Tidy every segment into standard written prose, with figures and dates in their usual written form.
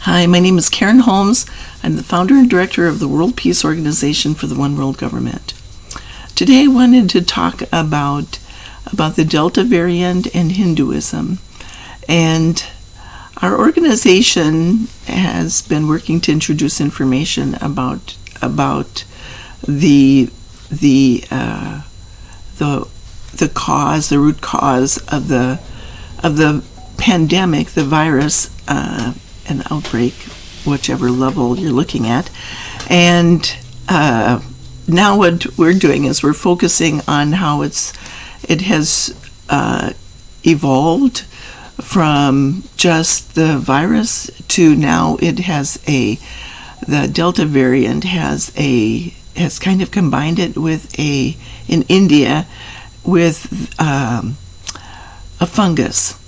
Hi, my name is Karen Holmes. I'm the founder and director of the World Peace Organization for the One World Government. Today I wanted to talk about the Delta variant and Hinduism. And our organization has been working to introduce information about the root cause of the pandemic, the virus, an outbreak, whichever level you're looking at. And now what we're doing is we're focusing on how it has evolved from just the virus to now it has the Delta variant has kind of combined it with in India with a fungus.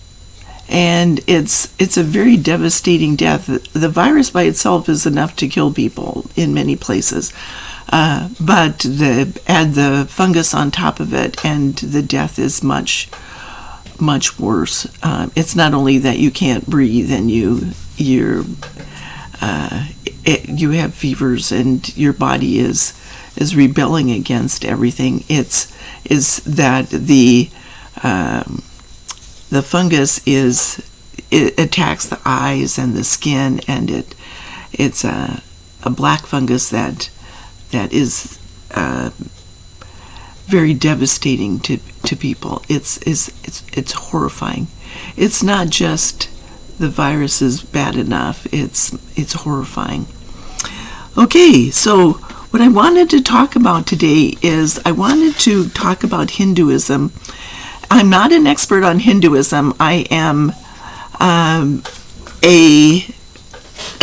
And it's a very devastating death. The virus by itself is enough to kill people in many places, but add the fungus on top of it, and the death is much worse. It's not only that you can't breathe and you have fevers and your body is rebelling against everything. Is that the fungus it attacks the eyes and the skin, and it's a black fungus that is very devastating to people. It's horrifying. It's not just the virus is bad enough. It's horrifying. Okay, so what I wanted to talk about today is I wanted to talk about Hinduism. I'm not an expert on Hinduism. I am a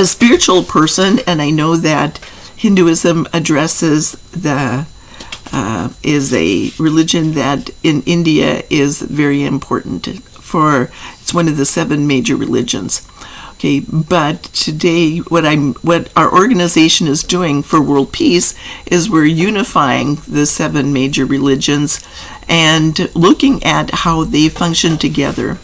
spiritual person, and I know that Hinduism addresses is a religion that in India is very important it's one of the 7 major religions. Okay, but today what our organization is doing for world peace is we're unifying the 7 major religions and looking at how they function together.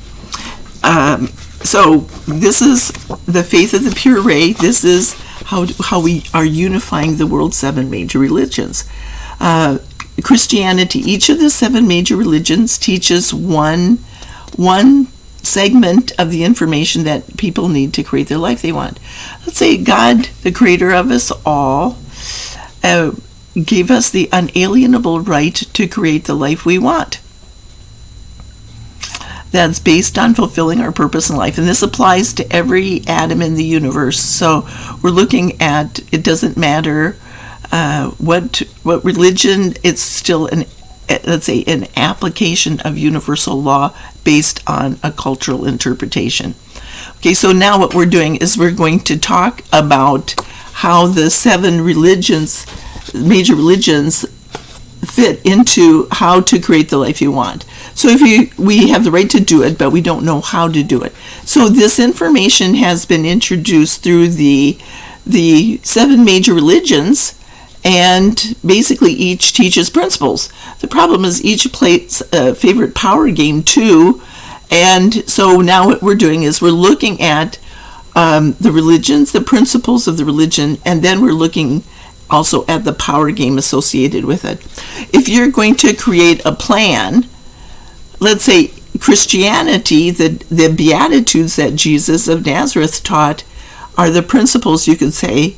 So this is the faith of the pure ray. This is how we are unifying the world's 7 major religions. Christianity, each of the 7 major religions teaches one segment of the information that people need to create the life they want. Let's say God, the creator of us all, gave us the unalienable right to create the life we want. That's based on fulfilling our purpose in life. And this applies to every atom in the universe. So we're looking at, it doesn't matter what religion, it's still an application of universal law based on a cultural interpretation. Okay, so now what we're doing is we're going to talk about how the 7 major religions fit into how to create the life you want. So we have the right to do it, but we don't know how to do it. So this information has been introduced through the 7 major religions, and basically each teaches principles. The problem is each plays a favorite power game too, and so now what we're doing is we're looking at the religions, the principles of the religion, and then we're looking also at the power game associated with it. If you're going to create a plan, let's say Christianity, the Beatitudes that Jesus of Nazareth taught are the principles. You could say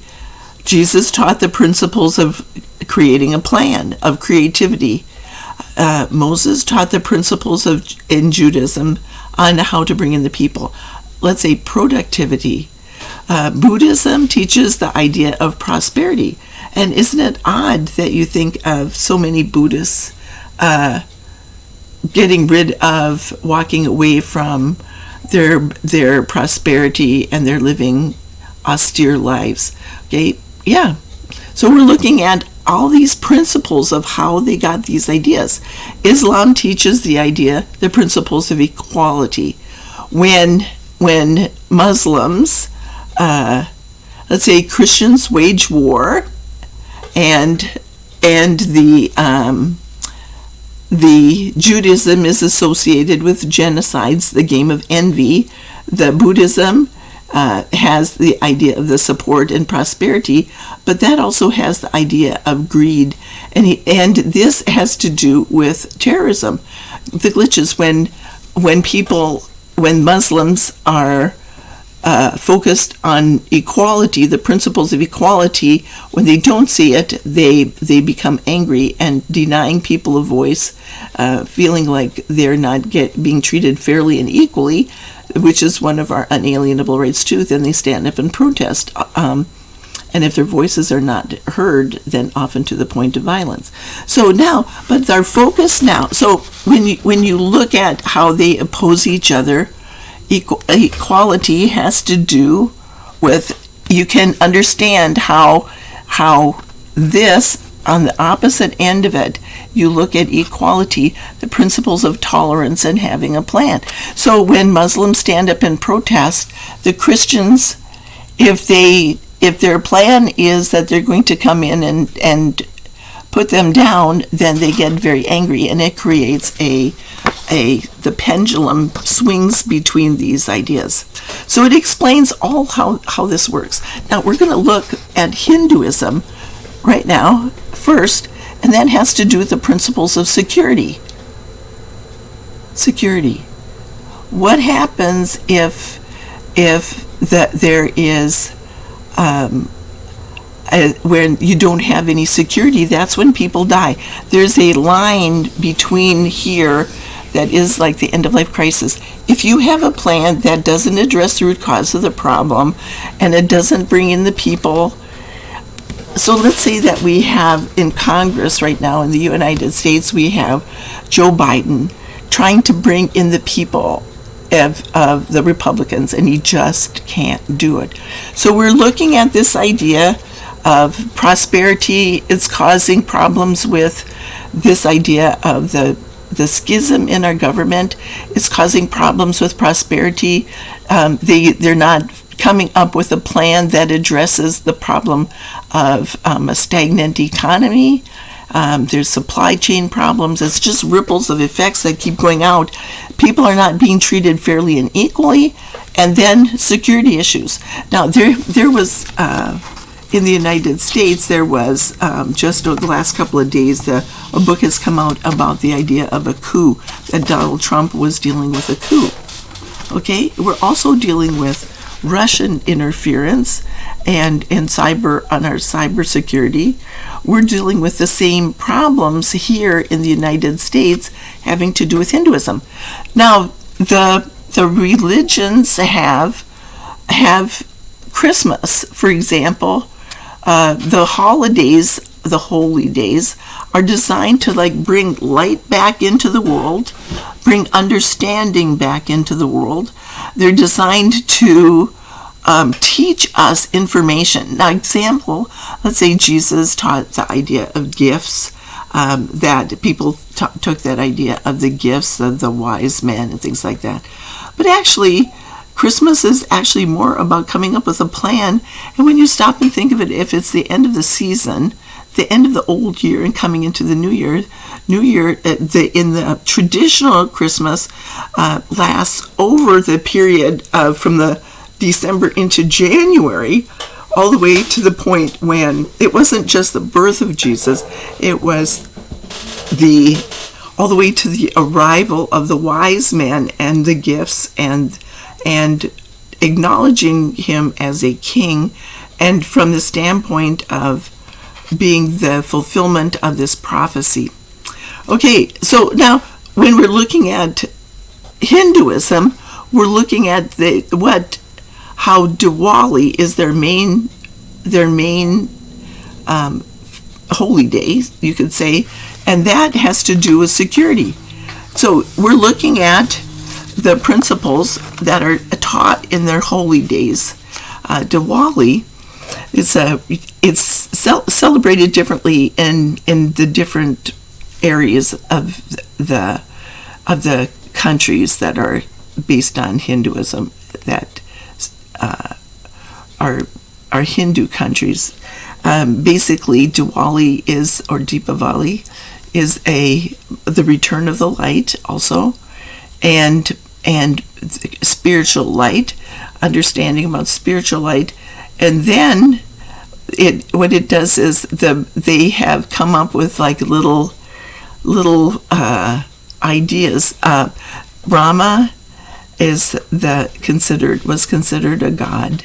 Jesus taught the principles of creating a plan, of creativity. Moses taught the principles in Judaism on how to bring in the people. Let's say productivity. Buddhism teaches the idea of prosperity. And isn't it odd that you think of so many Buddhists getting rid of, walking away from their prosperity, and they're living austere lives? Okay, yeah. So we're looking at all these principles of how they got these ideas. Islam teaches the principles of equality. When Muslims, let's say Christians, wage war, and the Judaism is associated with genocides, the game of envy. The Buddhism has the idea of the support and prosperity, but that also has the idea of greed, and this has to do with terrorism. The glitches when Muslims are focused on equality, the principles of equality, when they don't see it, they become angry and denying people a voice, feeling like they're not being treated fairly and equally, which is one of our unalienable rights too. Then they stand up and protest, and if their voices are not heard, then often to the point of violence. So now, but our focus now, so when you look at how they oppose each other, equality has to do with, you can understand how this, on the opposite end of it, you look at equality, the principles of tolerance and having a plan. So when Muslims stand up and protest, the Christians, if their plan is that they're going to come in and put them down, then they get very angry, and it creates the pendulum swings between these ideas. So it explains all how this works. Now we're going to look at Hinduism right now first, and that has to do with the principles of security. Security. What happens if there is when you don't have any security? That's when people die. There's a line between here that is like the end of life crisis. If you have a plan that doesn't address the root cause of the problem, and it doesn't bring in the people, so let's say that we have in Congress right now in the United States, we have Joe Biden trying to bring in the people of the Republicans, and he just can't do it. So we're looking at this idea of prosperity. It's causing problems with this idea of the schism in our government. It's causing problems with prosperity. They're not coming up with a plan that addresses the problem of a stagnant economy. There's supply chain problems. It's just ripples of effects that keep going out. People are not being treated fairly and equally. And then security issues. Now, there was, in the United States, there was, just over the last couple of days, a book has come out about the idea of a coup, that Donald Trump was dealing with a coup. Okay? We're also dealing with Russian interference and cyber on our cybersecurity. We're dealing with the same problems here in the United States having to do with Hinduism. Now, the religions have Christmas, for example. The holidays, the holy days, are designed to bring light back into the world, bring understanding back into the world. They're designed to teach us information. Now, example, let's say Jesus taught the idea of gifts, that people took that idea of the gifts of the wise men and things like that. But actually, Christmas is actually more about coming up with a plan. And when you stop and think of it, if it's the end of the season, the end of the old year and coming into the new year, in the traditional Christmas lasts over the period from the December into January, all the way to the point when it wasn't just the birth of Jesus, it was all the way to the arrival of the wise men and the gifts and acknowledging him as a king, and from the standpoint of being the fulfillment of this prophecy. Okay, so now when we're looking at Hinduism, we're looking at how Diwali is their main holy day, you could say, and that has to do with security. So we're looking at the principles that are taught in their holy days. Diwali it's celebrated differently in the different areas of the countries that are based on Hinduism, that are Hindu countries. Basically, Diwali or Deepavali is the return of the light also, and spiritual light. understanding about spiritual light. And then what it does is they have come up with like little ideas. Rama was considered a god,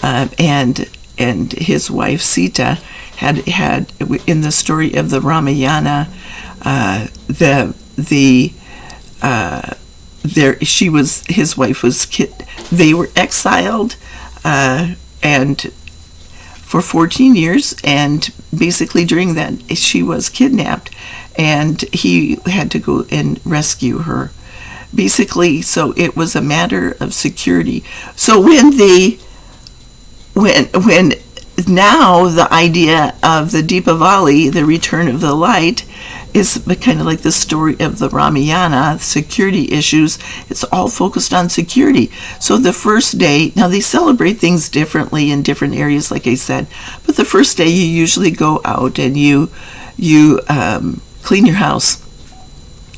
and his wife Sita had in the story of the Ramayana, his wife was they were exiled, and for 14 years, and basically during that she was kidnapped, and he had to go and rescue her. Basically, so it was a matter of security. So when now the idea of the Deepavali, the return of the light, is kind of like the story of the Ramayana, security issues. It's all focused on security. So the first day, now they celebrate things differently in different areas, like I said, but the first day you usually go out and you clean your house.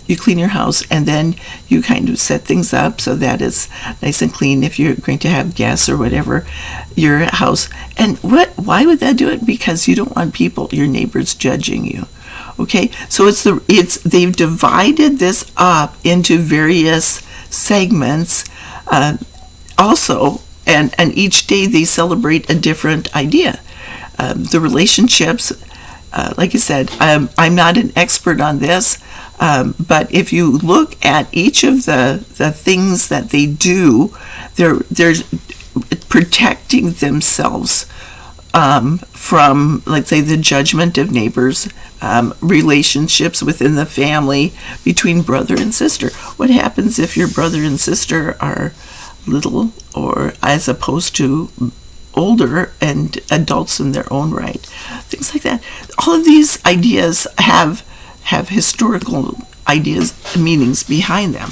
You clean your house, and then you kind of set things up so that it's nice and clean if you're going to have guests or whatever, your house. And why would that do it? Because you don't want your neighbors judging you. Okay, so they've divided this up into various segments, also, and each day they celebrate a different idea. The relationships, like I said, I'm not an expert on this, but if you look at each of the things that they do, they're protecting themselves from, let's say, the judgment of neighbors, relationships within the family between brother and sister. What happens if your brother and sister are little, or as opposed to older and adults in their own right? Things like that. All of these ideas have historical ideas, meanings behind them.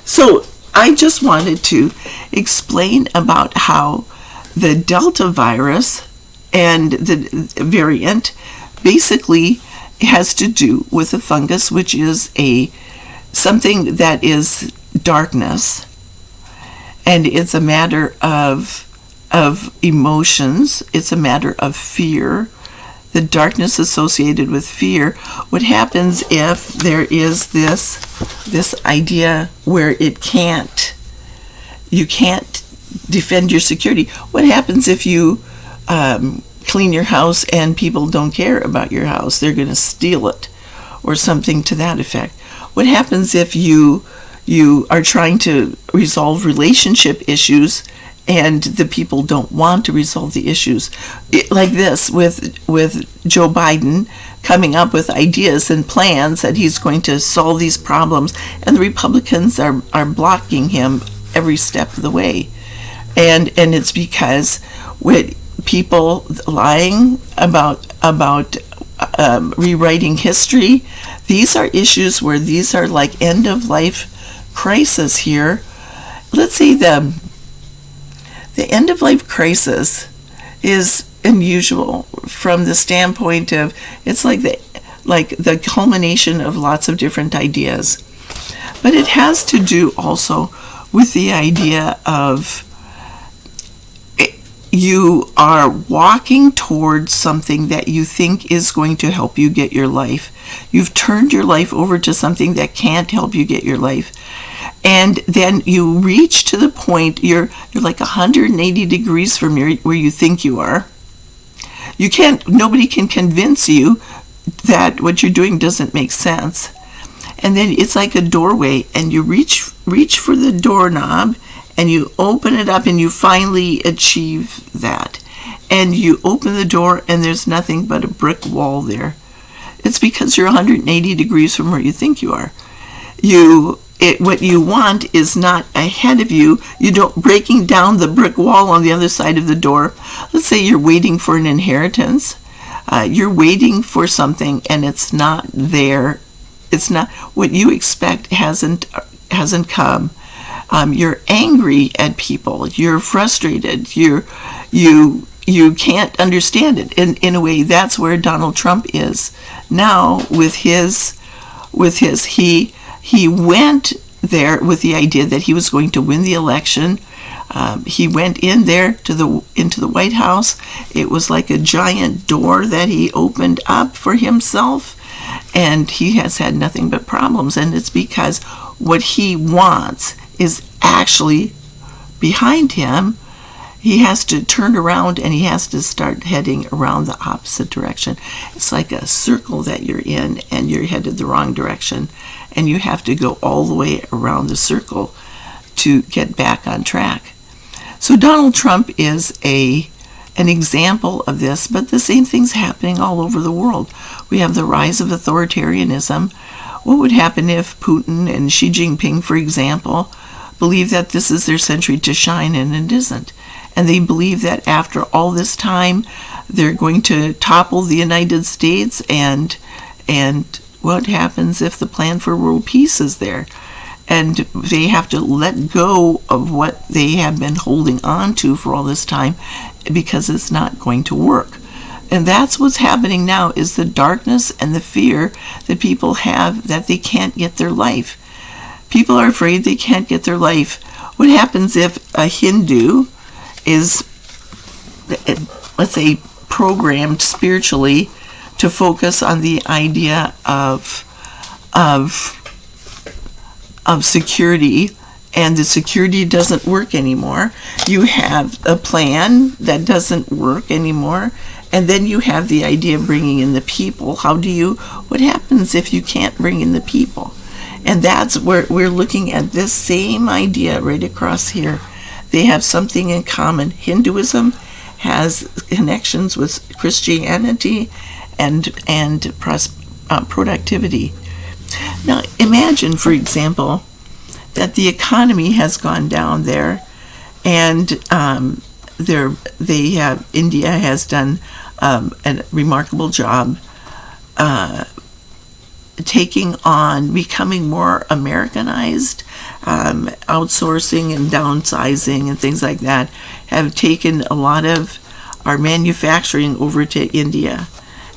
So I just wanted to explain about how the Delta virus and the variant basically has to do with a fungus, which is something that is darkness, and it's a matter of emotions. It's a matter of fear. The darkness associated with fear. What happens if there is this idea where you can't defend your security? What happens if you clean your house and people don't care about your house? They're going to steal it, or something to that effect. What happens if you are trying to resolve relationship issues and the people don't want to resolve the issues? Like this with Joe Biden coming up with ideas and plans that he's going to solve these problems, and the Republicans are blocking him every step of the way. And it's because with people lying about rewriting history, these are issues where these are like end of life crisis here. Let's see, the end of life crisis is unusual from the standpoint of it's like the culmination of lots of different ideas, but it has to do also with the idea of you are walking towards something that you think is going to help you get your life. You've turned your life over to something that can't help you get your life. And then you reach to the point you're like 180 degrees from where you think you are. Nobody can convince you that what you're doing doesn't make sense. And then it's like a doorway, and you reach for the doorknob, and you open it up, and you finally achieve that. And you open the door, and there's nothing but a brick wall there. It's because you're 180 degrees from where you think you are. What you want is not ahead of you. You don't breaking down the brick wall on the other side of the door. Let's say you're waiting for an inheritance. You're waiting for something, and it's not there. It's not what you expect. Hasn't come. You're angry at people. You're frustrated. You can't understand it. In a way, that's where Donald Trump is now with his he went there with the idea that he was going to win the election. He went in there into the White House. It was like a giant door that he opened up for himself, and he has had nothing but problems. And it's because what he wants is actually behind him. He has to turn around and he has to start heading around the opposite direction. It's like a circle that you're in and you're headed the wrong direction, and you have to go all the way around the circle to get back on track. So Donald Trump is an example of this, but the same thing's happening all over the world. We have the rise of authoritarianism. What would happen if Putin and Xi Jinping, for example, believe that this is their century to shine and it isn't? And they believe that after all this time, they're going to topple the United States, and what happens if the plan for world peace is there? And they have to let go of what they have been holding on to for all this time because it's not going to work. And that's what's happening now, is the darkness and the fear that people have that they can't get their life. People are afraid they can't get their life. What happens if a Hindu is, let's say, programmed spiritually to focus on the idea of security, and the security doesn't work anymore? You have a plan that doesn't work anymore, and then you have the idea of bringing in the people. What happens if you can't bring in the people? And that's where we're looking at this same idea right across here. They have something in common. Hinduism has connections with Christianity and productivity. Now, imagine, for example, that the economy has gone down there, and India has done a remarkable job becoming more Americanized. Outsourcing and downsizing and things like that have taken a lot of our manufacturing over to India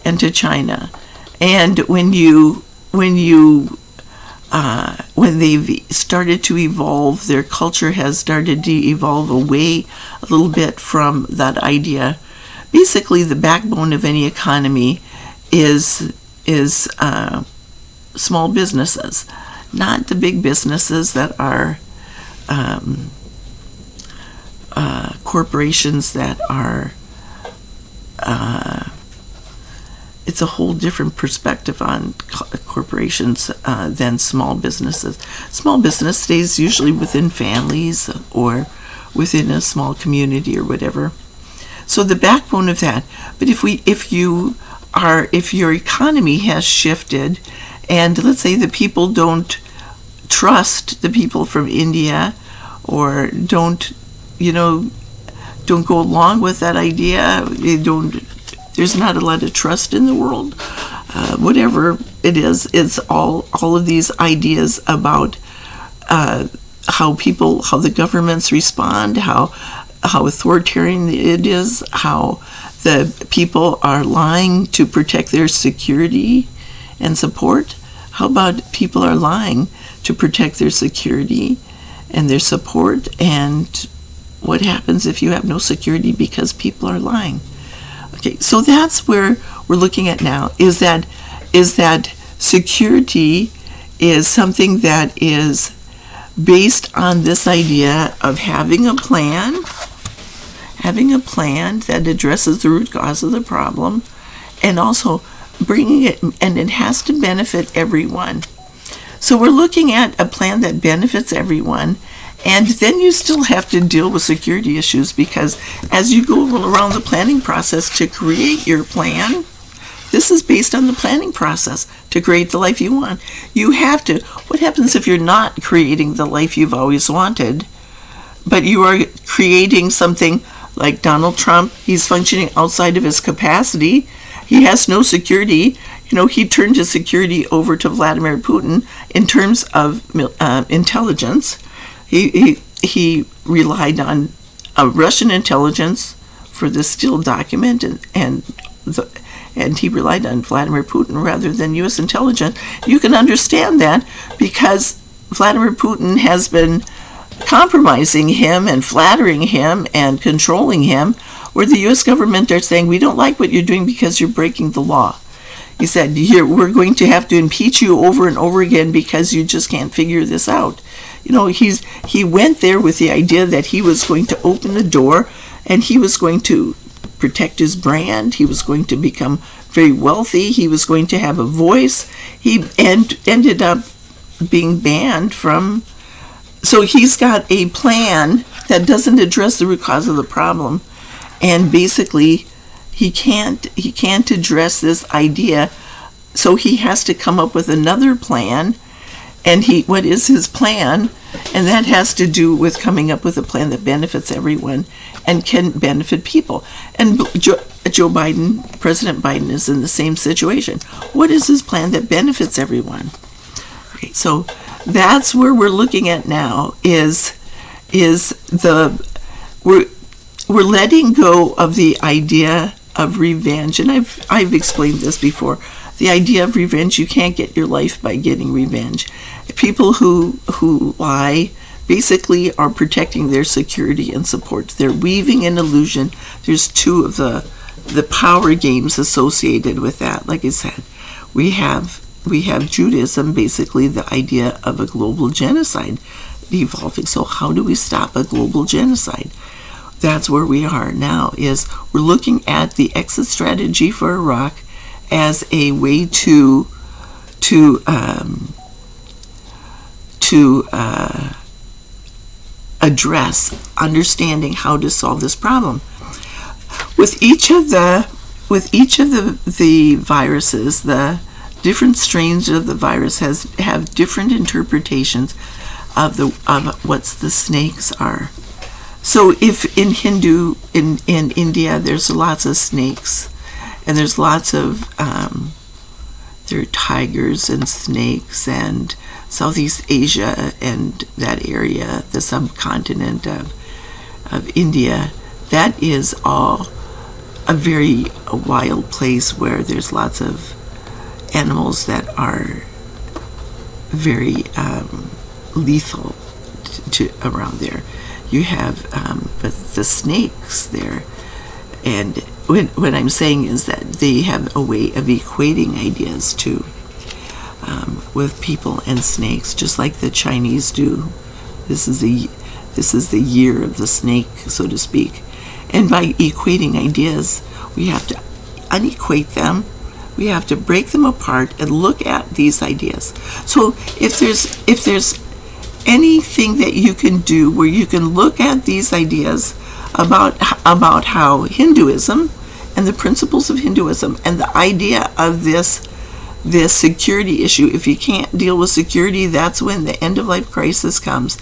and to China. And when they've started to evolve, their culture has started to evolve away a little bit from that idea. Basically, the backbone of any economy is small businesses, not the big businesses that are corporations that are, it's a whole different perspective on corporations than small businesses. Small business stays usually within families or within a small community or whatever. So the backbone of that. But if your economy has shifted, and let's say the people don't trust the people from India, or don't go along with that idea, there's not a lot of trust in the world. Whatever it is, it's all of these ideas about how the governments respond, how authoritarian it is, how the people are lying to protect their security and support. How about people are lying to protect their security and their support? And what happens if you have no security because people are lying? Okay, so that's where we're looking at now, is that security is something that is based on this idea of having a plan that addresses the root cause of the problem, and also bringing it, and it has to benefit everyone. So we're looking at a plan that benefits everyone, and then you still have to deal with security issues, because as you go around the planning process to create your plan, this is based on the planning process to create the life you want. You have to. What happens if you're not creating the life you've always wanted, but you are creating something like Donald Trump? He's functioning outside of his capacity. He has no security. He turned his security over to Vladimir Putin in terms of intelligence. He relied on Russian intelligence for the Steele document, and he relied on Vladimir Putin rather than U.S. intelligence. You can understand that because Vladimir Putin has been compromising him and flattering him and controlling him, where the U.S. government are saying, we don't like what you're doing because you're breaking the law. He said, we're going to have to impeach you over and over again because you just can't figure this out. He went there with the idea that he was going to open the door and he was going to protect his brand. He was going to become very wealthy. He was going to have a voice. He ended up being banned from. So he's got a plan that doesn't address the root cause of the problem, and basically he can't address this idea. So he has to come up with another plan. And what is his plan? And that has to do with coming up with a plan that benefits everyone and can benefit people. And President Biden is in the same situation. What is his plan that benefits everyone? Okay, so that's where we're looking at now we're letting go of the idea of revenge. And I've explained this before. The idea of revenge, you can't get your life by getting revenge. People who lie basically are protecting their security and support. They're weaving an illusion. There's two of the power games associated with that. Like I said, we have Judaism, basically the idea of a global genocide evolving. So how do we stop a global genocide? That's where we are now, is we're looking at the exit strategy for Iraq as a way to address understanding how to solve this problem. With each of the viruses, the different strains of the virus have different interpretations of what the snakes are. So if in India there's lots of snakes, and there's lots of there are tigers and snakes, and Southeast Asia and that area, the subcontinent of India, that is all a very wild place where there's lots of animals that are very lethal to around there. You have but the snakes there, and what I'm saying is that they have a way of equating ideas too, with people and snakes, just like the Chinese do. This is the year of the snake, so to speak. And by equating ideas, we have to unequate them. We have to break them apart and look at these ideas. So if there's anything that you can do where you can look at these ideas about how Hinduism and the principles of Hinduism and the idea of this security issue, if you can't deal with security, that's when the end of life crisis comes.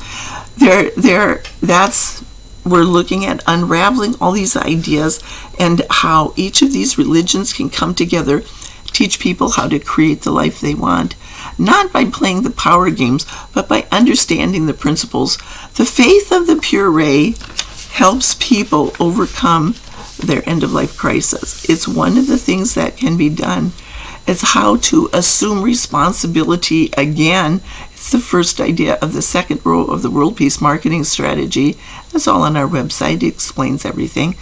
We're looking at unraveling all these ideas and how each of these religions can come together, teach people how to create the life they want, not by playing the power games, but by understanding the principles. The faith of the pure ray helps people overcome their end-of-life crisis. It's one of the things that can be done. It's how to assume responsibility again. It's the first idea of the second row of the World Peace Marketing Strategy. That's all on our website. It explains everything.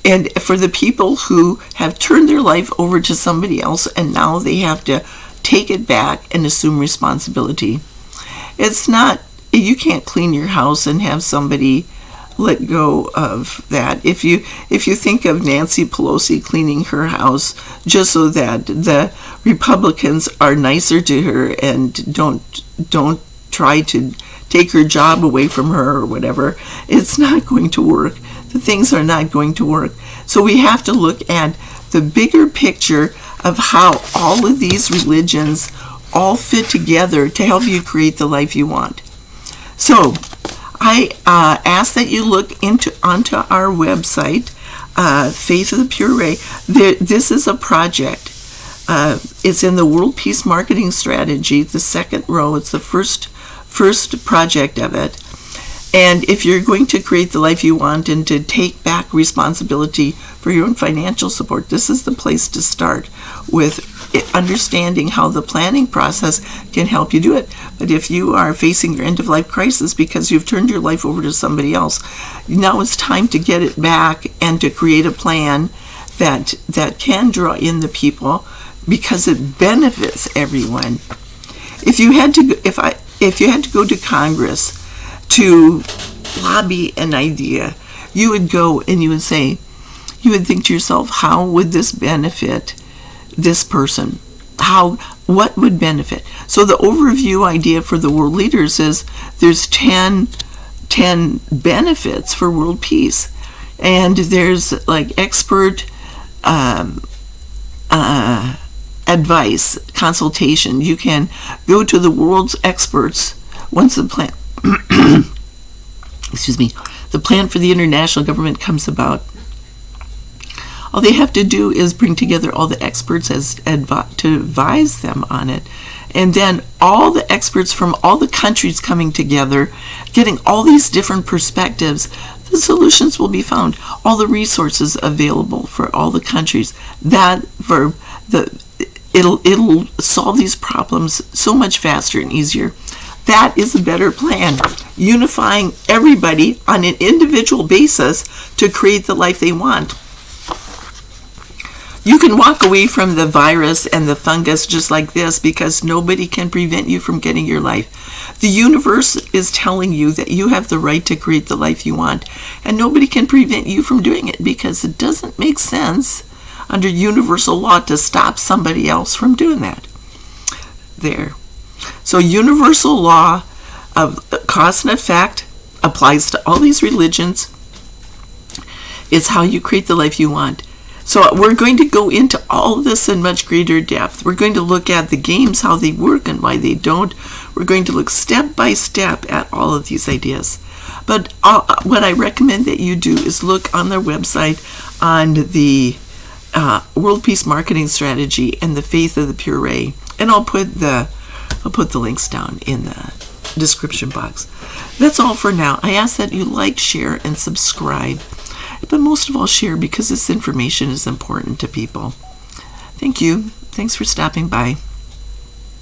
And for the people who have turned their life over to somebody else and now they have to take it back and assume responsibility. It's not, you can't clean your house and have somebody let go of that. If you think of Nancy Pelosi cleaning her house just so that the Republicans are nicer to her and don't try to take her job away from her or whatever, it's not going to work. The things are not going to work. So we have to look at the bigger picture of how all of these religions all fit together to help you create the life you want. So I ask that you look onto our website, Faith of the Pure Ray. This is a project. It's in the World Peace Marketing Strategy, the second row. It's the first project of it. And if you're going to create the life you want and to take back responsibility for your own financial support, this is the place to start with understanding how the planning process can help you do it. But if you are facing your end-of-life crisis because you've turned your life over to somebody else, now it's time to get it back and to create a plan that can draw in the people because it benefits everyone. If you had to go to Congress to lobby an idea, you would go and you would think to yourself, how would this benefit this person? What would benefit? So the overview idea for the world leaders is there's 10 benefits for world peace. And there's like expert advice, consultation. You can go to the world's experts once the plan the plan for the international government comes about. All they have to do is bring together all the experts to advise them on it. And then all the experts from all the countries coming together, getting all these different perspectives, the solutions will be found. All the resources available for all the countries. It'll solve these problems so much faster and easier. That is a better plan. Unifying everybody on an individual basis to create the life they want. You can walk away from the virus and the fungus just like this because nobody can prevent you from getting your life. The universe is telling you that you have the right to create the life you want, and nobody can prevent you from doing it because it doesn't make sense under universal law to stop somebody else from doing that. There. So universal law of cause and effect applies to all these religions. It's how you create the life you want. So we're going to go into all of this in much greater depth. We're going to look at the games, how they work and why they don't. We're going to look step by step at all of these ideas. But what I recommend that you do is look on their website on the World Peace Marketing Strategy and the Faith of the Pure Ray. And I'll put the links down in the description box. That's all for now. I ask that you like, share, and subscribe. But most of all, share because this information is important to people. Thank you. Thanks for stopping by.